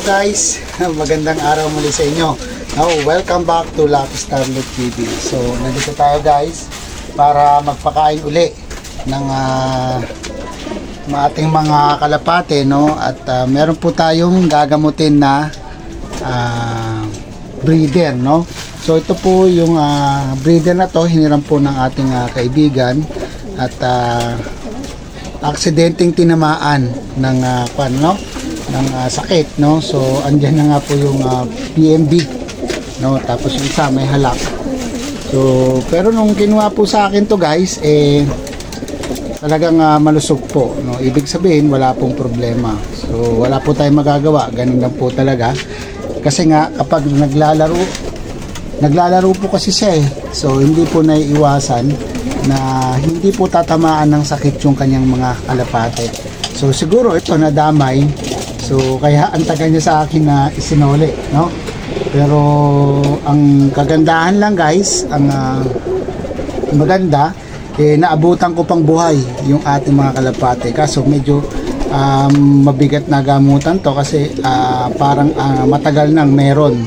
guys, magandang araw muli sa inyo. Now, welcome back to Lucky Starlet TV. So, nandito tayo guys para magpakain uli ng ating mga kalapate, no? At meron po tayong gagamutin na breeder, no? So, ito po yung breeder na to, hiniram po ng ating kaibigan at aksidenteng tinamaan ng ng sakit, no? So andyan na nga po yung PMB, no? Tapos yung isa may halak. So pero nung kinuha po sa akin to guys, talagang malusog po, no? Ibig sabihin wala pong problema. So wala po tayong magagawa, ganun lang po talaga. Kasi nga kapag naglalaro po kasi siya so hindi po naiiwasan na hindi po tatamaan ng sakit yung kanyang mga kalapate. So siguro ito nadamay. So kaya ang tagal niya sa akin na isinuli, no? Pero ang kagandahan lang guys, ang maganda naabutan ko pang buhay yung ating mga kalapate. Kaso medyo mabigat na gamutan to kasi parang matagal nang meron,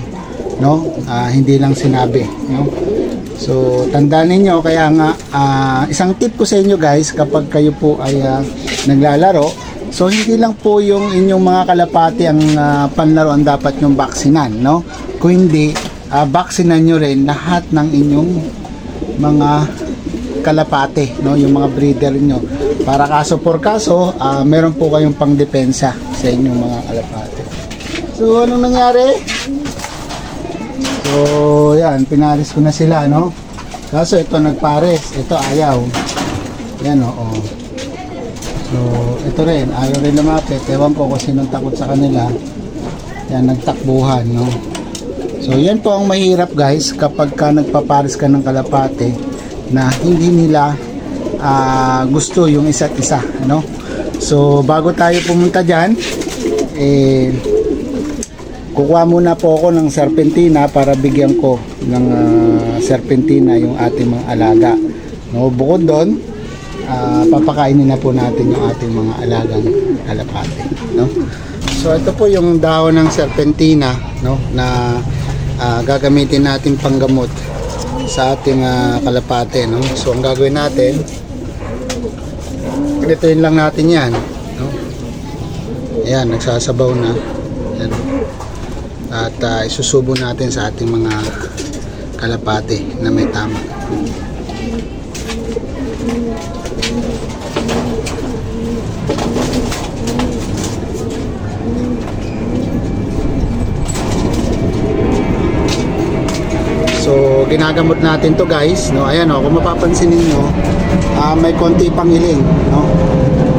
no? Hindi lang sinabi, no? So tandaan niyo, kaya nga isang tip ko sa inyo guys, kapag kayo po ay naglalaro, so hindi lang po yung inyong mga kalapati ang panlaro ang dapat yung baksinan, no? Kung hindi, baksinan nyo rin lahat ng inyong mga kalapate, no? Yung mga breeder nyo, para kaso por kaso meron po kayong pangdepensa sa inyong mga kalapate. So anong nangyari? So yan, pinaris ko na sila, no? Kaso ito nagpares, ito ayaw. Yan o. So ito rin, ayaw rin lumapit. Ewan ko kung sinong takot sa kanila. Yan, nagtakbuhan, no? So yan po ang mahirap guys kapag ka nagpapares ka ng kalapate na hindi nila gusto yung isa't isa, no? So bago tayo pumunta dyan, kukuha muna po ako ng serpentina para bigyan ko ng serpentina yung ating mga alaga, no? Bukod doon, papakainin na po natin yung ating mga alagang kalapate, no? So ito po yung dahon ng serpentina, no, na gagamitin natin panggamot sa ating kalapate, no? So ang gagawin natin, ganitoin lang natin yan, no? Ayan, nagsasabaw na yan. At isusubo natin sa ating mga kalapate na may tama. So ginagamot natin to guys, no? Ayan o, kung mapapansin niyo, may konti pang iling, no?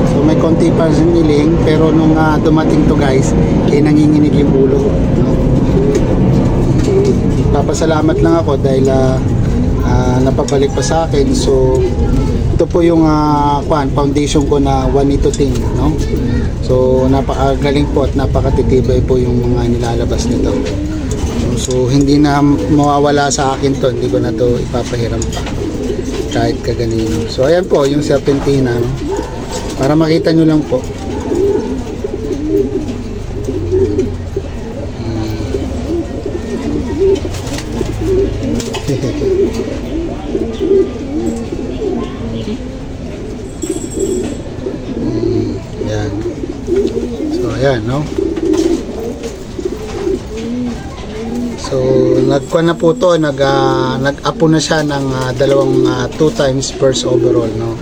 So may konti pang iling, pero nung dumating to guys, nanginginig yung ulo, no? Papasalamat lang ako dahil napabalik pa sa akin. So ito po yung foundation ko na Juanito Ting, no? So napakagaling po at napakatitibay po yung mga nilalabas nito. So hindi na mawawala sa akin to, hindi ko na to ipapahiram pa kahit kaganino. So ayan po yung serpentina, no? Para makita nyo lang po. Yan. So ayan, no? So nagkuha na po to, nag-apo na siya ng dalawang 2 times first overall, no?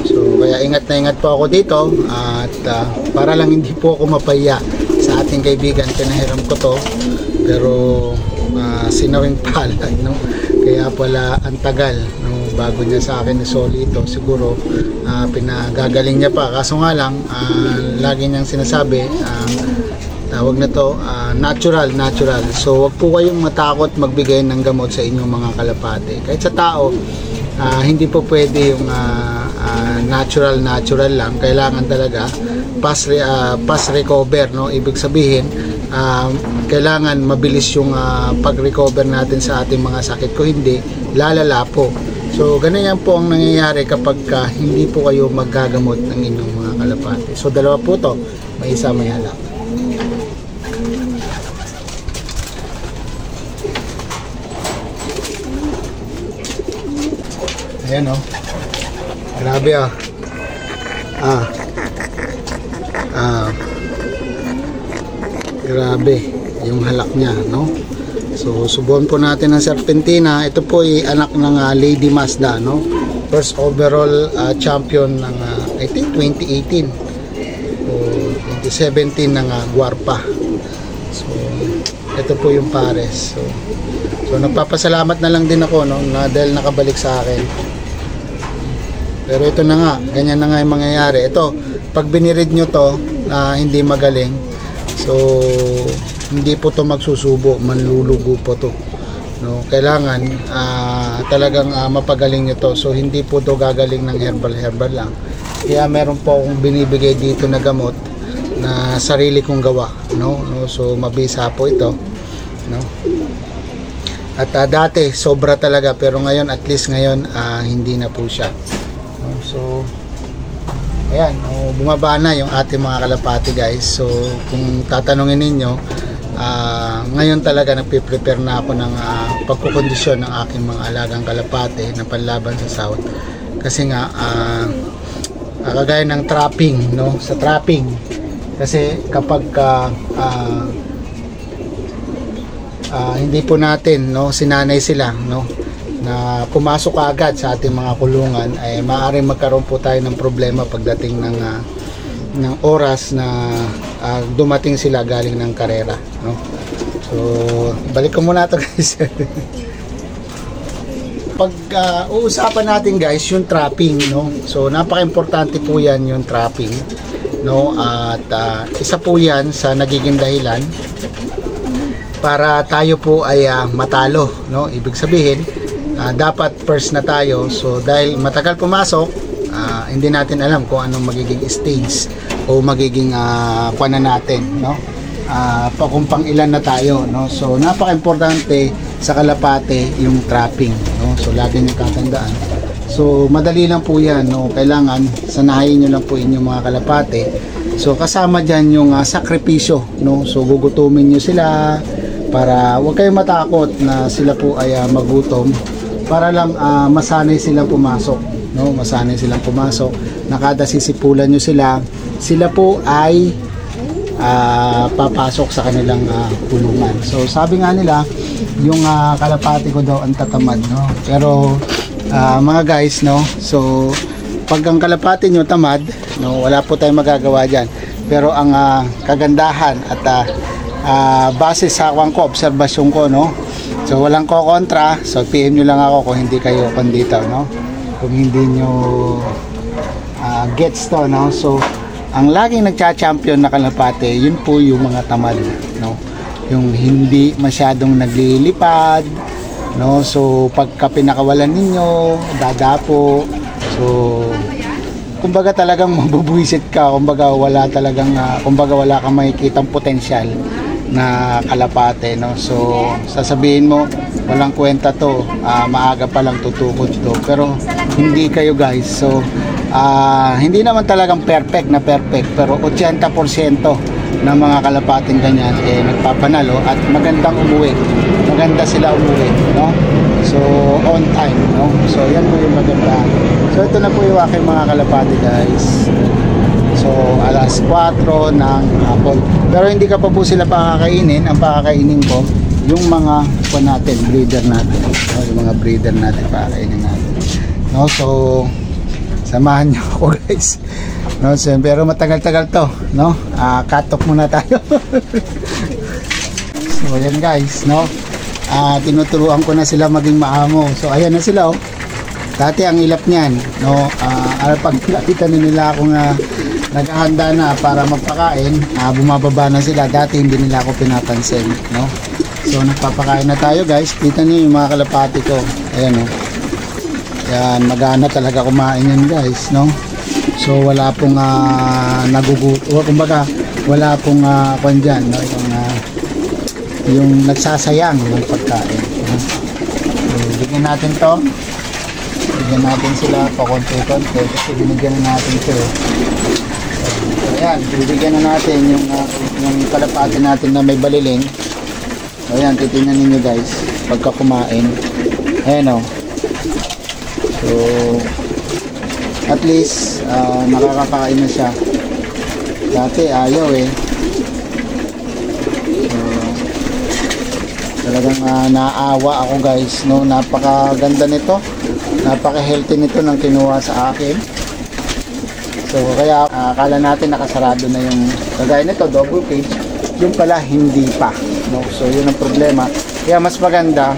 So kaya ingat na ingat po ako dito at para lang hindi po ako mapaya sa ating kaibigan, pinahiram ko to, pero sinawing palad, no? Kaya pala ang tagal, no? Bago niya sa akin isoli ito, siguro pinagagaling niya pa, kaso nga lang lagi niyang sinasabi, tawag na to natural. So wag po kayong matakot magbigay ng gamot sa inyong mga kalapate. Kahit sa tao, hindi po pwede yung natural lang. Kailangan talaga fast recover, no? Ibig sabihin kailangan mabilis yung pag-recover natin sa ating mga sakit, ko hindi lalala po. So ganyan po ang nangyayari kapag hindi po kayo maggagamot ng inyong mga kalapate. So dalawa po to, may isa may halak. Ayan oh. Grabe ah. Grabe yung halak niya, no? So subukan po natin ng Serpentina. Ito po ay anak ng Lady Mazda, no? First overall champion ng I think 2018 o 2017 ng Guarpa. So ito po yung pares. So nagpapasalamat na lang din ako, no, na dahil nakabalik sa akin. Pero ito na nga, ganyan na nga yung mangyayari. Ito, pag binirid nyo to na hindi magaling, so hindi po to magsusubo, manlulugo po to, no? Kailangan talagang mapagaling nyo to. So hindi po to gagaling ng herbal lang. Kaya meron po akong binibigay dito na gamot na sarili kong gawa, no? So mabisa po ito, no? At dati sobra talaga, pero ngayon at least ngayon hindi na po siya, no? So ayan, bumaba na yung ating mga kalapati, guys. So kung tatanungin ninyo, ngayon talaga nagpe-prepare na ako ng pagkukondisyon ng aking mga alagang kalapati na panlaban sa south. Kasi nga kagaya ng trapping, no? Sa trapping kasi kapag hindi po natin, no, sinanay sila, no, na pumasok agad sa ating mga kulungan, ay maaaring magkaroon po tayo ng problema pagdating ng oras na dumating sila galing ng karera, no? So balik ko muna to, guys. Pag uusapan natin, guys, yung trapping, no? So napaka-importante po yan, yung trapping, no? At isa po yan sa nagiging dahilan para tayo po ay matalo, no? Ibig sabihin, dapat first na tayo. So dahil matagal pumasok, hindi natin alam kung anong magiging stage o magiging kuwan na natin, no? Kung pang ilan na tayo, no? So napaka-importante sa kalapate yung trapping, no? So lagi niyo tatandaan. So madali lang po yan, no? Kailangan sanayin niyo lang po inyong mga kalapate. So kasama diyan yung sakripisyo, no? So gugutumin niyo sila para huwag kayong matakot na sila po ay magutom, para lang masanay silang pumasok, no? Masanay silang pumasok, na kada sisipulan nyo sila po ay papasok sa kanilang kulungan. So sabi nga nila, yung kalapati ko daw ang tatamad, no? Pero mga guys, no, so pag ang kalapati nyo tamad, no, wala po tayong magagawa dyan. Pero ang kagandahan at base sa obserbasyon ko, no, so walang ko kontra. So PM nyo lang ako kung hindi kayo dito, no, kung hindi nyo gets to, no. So ang laging nagcha-champion na kalapate, yun po yung mga tamad, no, yung hindi masyadong naglilipad, no. So pagka pinakawalan ninyo, dadapo, so kumbaga talagang mabubuisit ka, kumbaga wala talagang kumbaga wala kang makikitang potensyal na kalapate, no. So sasabihin mo walang kwenta to, maaga pa lang tutukod to, pero hindi kayo, guys. So hindi naman talagang perfect, pero 80% ng mga kalapating ganyan nagpapanalo at maganda sila umuwi, no. So on time, no. So yan po yung maganda. So ito na po yung aking mga kalapati, guys. So alas 4 ng hapon, pero hindi ka pa po sila pakakainin. Ang pakakainin ko yung mga breeder natin, no? Yung mga breeder natin pakakainin natin, no. So samahan nyo ako, guys, no. So, pero matagal-tagal to, no. Cut off muna tayo. So yan, guys, no. Tinuturuan ko na sila maging maamo. So ayan na sila, oh. Dati ang ilap niyan, no, pag nakita nila akong naghahanda na para magpakain, bumababa na sila. Dati hindi nila ako pinapansin, no. So nagpapakain na tayo, guys. Kita niyo yung mga kalapati ko. Ayan, oh. Yan, magana talaga kumain yan, guys, no. So wala pong kumbaga wala pong kwan dyan, no, yung nagsasayang ng pagkain, no? So bigyan natin to, bigyan natin sila pakonti-konti kasi binigyan na natin ito. So ayan, bibigyan na natin yung kalapati natin na may baliling. So ayan, titingnan ninyo, guys, pagka kumain. Ayan, o. So at least nakakakain na siya. Dati ayaw eh. So talagang naawa ako guys, no. Napakaganda nito, napaka-healthy nito ng kinuha sa akin. So kaya akala natin nakasarado na yung kagaya nito, double cage, yung pala hindi pa, no. So yun ang problema. Kaya mas maganda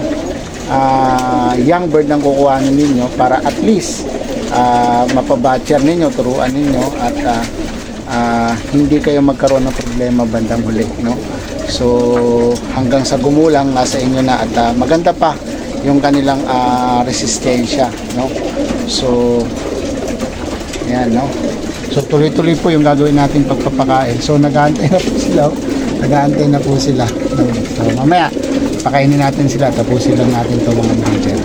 young bird ang kukuhanin ninyo para at least mapabatcher ninyo, turuan ninyo, at hindi kayo magkaroon ng problema bandang huli, no. So hanggang sa gumulang nasa inyo na, at maganda pa yung kanilang resistensya, no. So yan, no. So tuloy-tuloy po yung gagawin natin pagpapakain. So nag-aantay na po sila, nag-aantay na po sila, no? So mamaya pakainin natin sila, tapusin lang natin itong mga manager.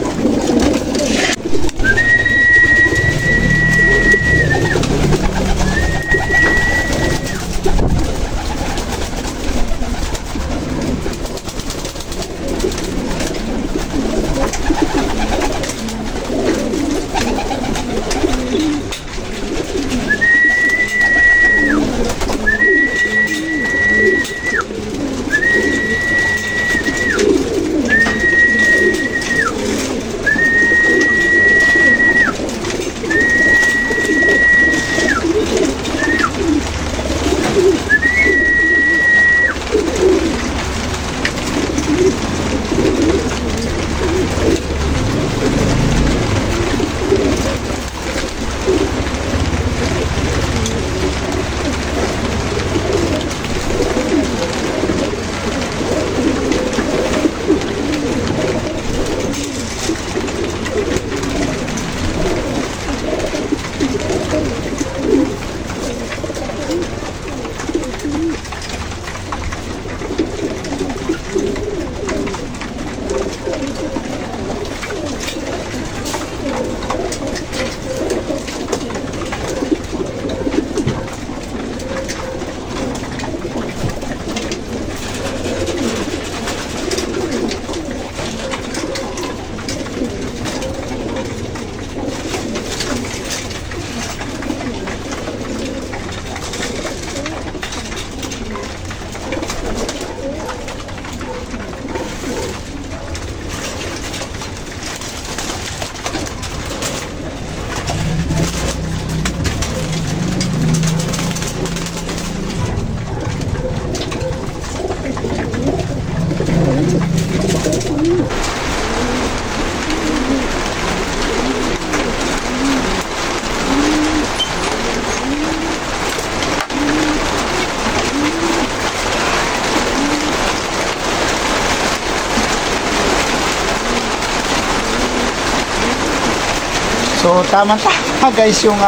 So tama-tama guys yung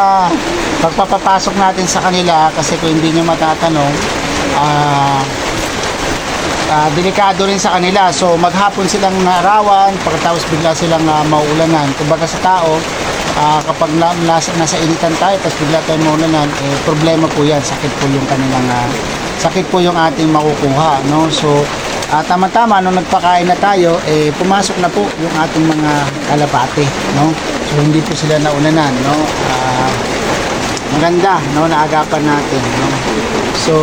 pagpapapasok natin sa kanila, kasi kung hindi nyo matatanong, delikado rin sa kanila. So maghapon silang naarawan, pagkatapos bigla silang mauulanan. Kumbaga sa tao, kapag nasa initan tayo tapos bigla tayong maulanan, problema po yan, sakit po yung kanilang sakit po yung ating makukuha, no. So tama-tama nung nagpakain na tayo, pumasok na po yung ating mga kalapate, no. So hindi po sila naulanan, no. Maganda, no, naagapan natin, no. So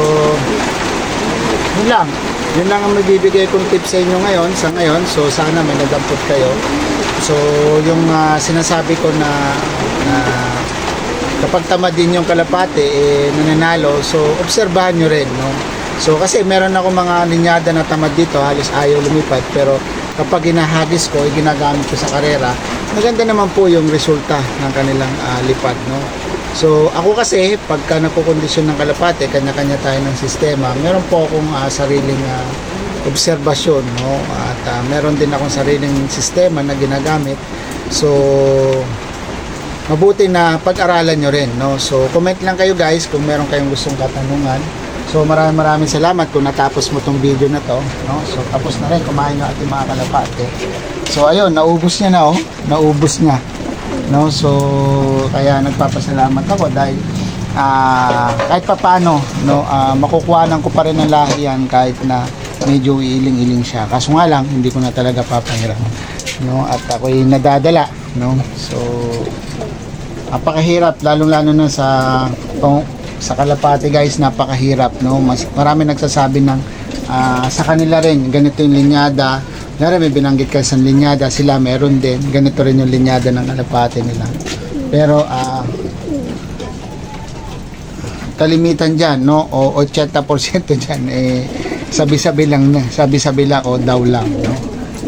yun lang ang mabibigay kong tips sa inyo ngayon, sa ngayon. So sana may nadampot kayo. So yung sinasabi ko na kapag tamad din yung kalapate, nananalo, so obserbahan nyo rin, no. So kasi meron ako mga linyada na tamad dito, halos ayaw lumipad, pero kapag ginahagis ko, ginagamit ko sa karera, maganda naman po yung resulta ng kanilang lipad, no. So ako kasi pagka napokondisyon ng kalapate, kanya-kanya tayo ng sistema. Meron po akong sariling obserbasyon, no, at meron din akong sariling sistema na ginagamit. So mabuti na pag-aralan nyo rin, no. So comment lang kayo guys kung meron kayong gustong katanungan. So maraming salamat kung natapos mo tong video na to, no. So tapos na rin kumain yung ating mga kalapate. So ayun, naubos niya na, naubos niya, no. So kaya nagpapasalamat ako dahil kahit papaano, no, makukuhanan ko pa rin ng lahi yan kahit na medyo iiling-iling siya. Kaso nga lang hindi ko na talaga papahiram, no, at ako'y nadadala no? So napakahirap, lalong-lalo na sa kalapate guys, napakahirap, no? Marami nagsasabi ng sa kanila rin ganito yung linyada. May binanggit ka sa linyada, sila meron din ganito rin yung linyada ng kalapate nila. Pero kalimitan dyan, no? O 80% dyan sabi-sabi lang o daw lang, no?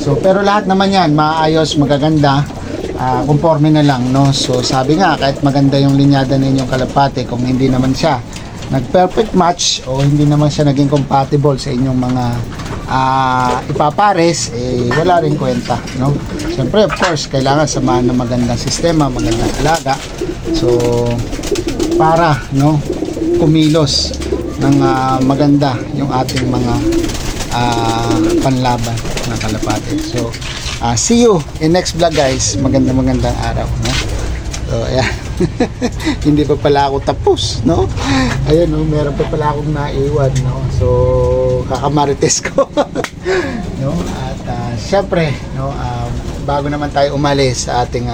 So pero lahat naman yan maayos, magaganda, conforme na lang, no? So sabi nga, kahit maganda yung linyada ninyong kalapate, kung hindi naman siya nag-perfect match o hindi naman siya naging compatible sa inyong mga ipapares, wala rin kwenta, no? Siyempre, of course, kailangan samahan ng magandang sistema, magandang alaga. So para, no, kumilos ng maganda yung ating mga panlaban ng kalapate. So see you in next vlog guys. Magandang araw, no? So ayan. Hindi pa pala ako tapos, no? Ayan, no, meron pa pala akong naiwan, no? So kakamarites ko. No? At syempre, no, bago naman tayo umalis sa ating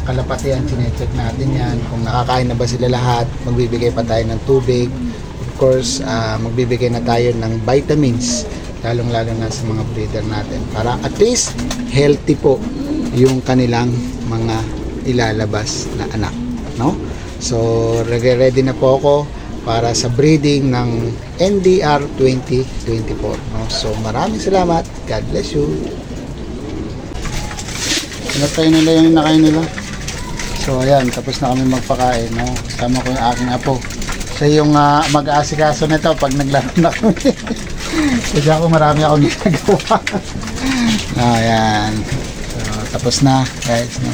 kalapatian, sinecheck natin yan kung nakakain na ba sila lahat. Magbibigay pa tayo ng tubig, of course. Magbibigay na tayo ng vitamins, lalong-lalo na sa mga breeder natin, para at least healthy po yung kanilang mga ilalabas na anak, no? So ready na po ako para sa breeding ng NDR 2024, no? So maraming salamat, God bless you. Natay nila yung nakain nila. So ayan, tapos na kami magpakain, no? Kasama ko yung aking apo. Siya yung mag-aasikaso nito pag naglaro na kami. Kasi ako marami akong ginagawa. Ayan. So, tapos na guys, no?